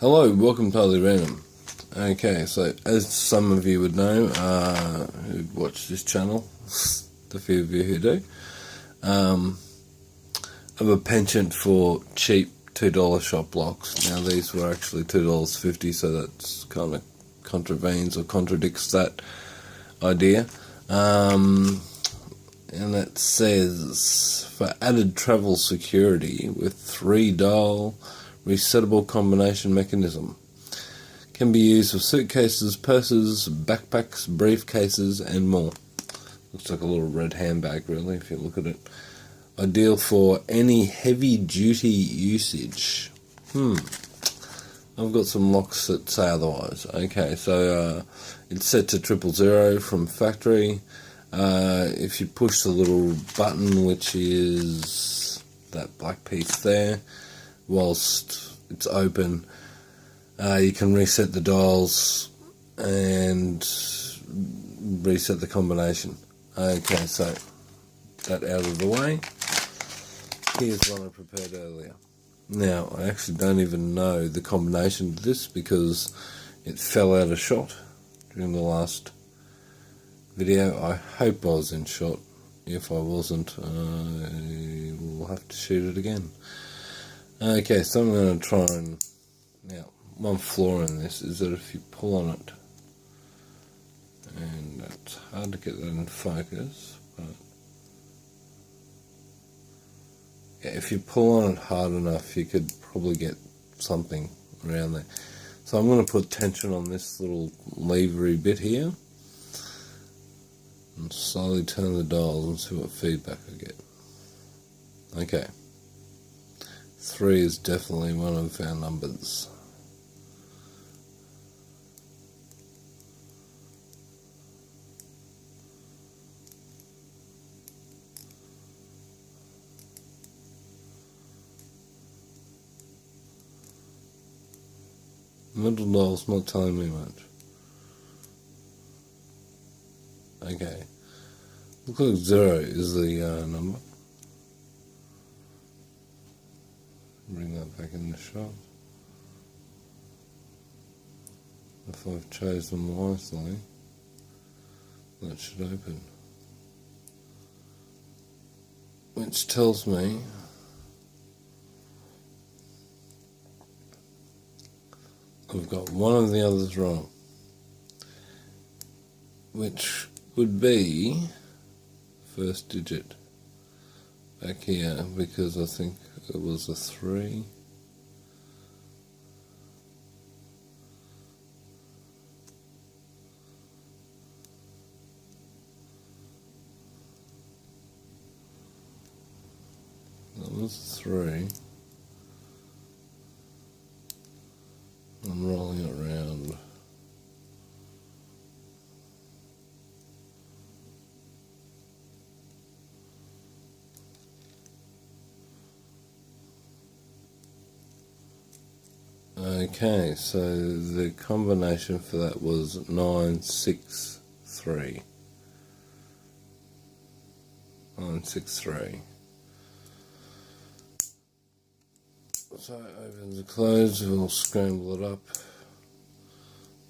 Hello, welcome to Totally Random. Okay, so as some of you would know, who watch this channel, the few of you who do, I have a penchant for cheap $2 shop blocks. Now these were actually $2.50, so that's kind of contravenes or contradicts that idea. And it says, for added travel security with 3-dial resettable combination mechanism. Can be used with suitcases, purses, backpacks, briefcases, and more. Looks like a little red handbag, really, if you look at it. Ideal for any heavy-duty usage. I've got some locks that say otherwise. Okay, so it's set to 000 from factory. If you push the little button, which is that black piece there, whilst it's open, you can reset the dials and reset the combination. Okay, so that out of the way, here's one I prepared earlier. Now, I actually don't even know the combination to this because it fell out of shot during the last video. I hope I was in shot. If I wasn't, we'll have to shoot it again. Okay, so I'm going to try and... Now, one flaw in this is that if you pull on it, and it's hard to get that in focus, but yeah, if you pull on it hard enough, you could probably get something around there. So I'm going to put tension on this little levery bit here, and slowly turn the dials and see what feedback I get. Okay. 3 is definitely one of our numbers. Middle dial's not telling me much. Okay. Looks like 0 is the number. Bring that back in the shot. If I've chosen wisely, that should open. Which tells me I've got one of the others wrong. Which would be first digit back here, because I think it was a 3. That was a 3. I'm rolling it around. Okay, so the combination for that was 963. 963. So opens and close, we'll scramble it up.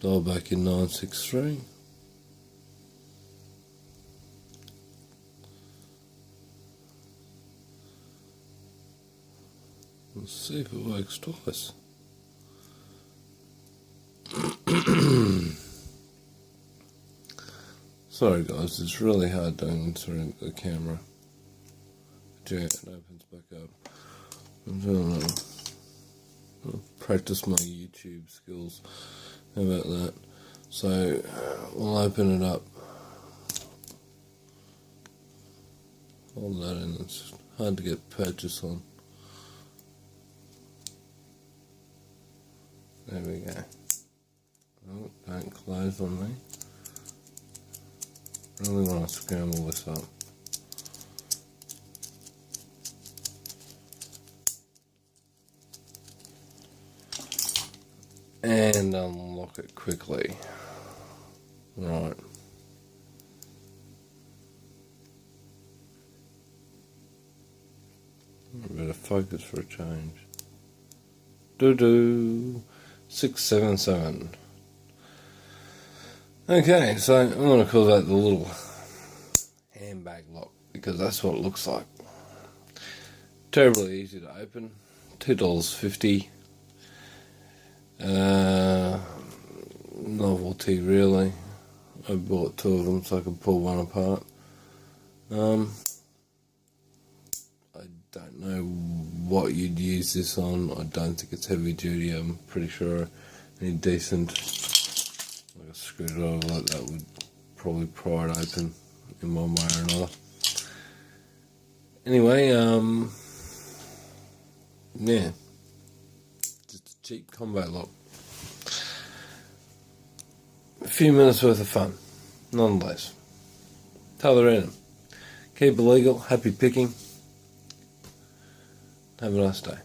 Dial back in 963. Let's see if it works twice. Sorry guys, it's really hard doing through the camera. But yeah, it opens back up. I'm doing I'll practice my YouTube skills. How about that? So we'll open it up. Hold that in, it's hard to get purchase on. There we go. Oh, don't close on me. Really want to scramble this up. And unlock it quickly. Right. A bit of focus for a change. Doo-doo. 677. Okay, so I'm going to call that the little handbag lock, because that's what it looks like. Terribly easy to open. $2.50. Novelty, really. I bought 2 of them so I could pull one apart. I don't know what you'd use this on. I don't think it's heavy duty. I'm pretty sure any decent, like a screwdriver like that would probably pry it open in one way or another. Anyway, yeah, just a cheap combo lock. A few minutes worth of fun, nonetheless. Tell the random. Keep it legal, happy picking. Have a nice day.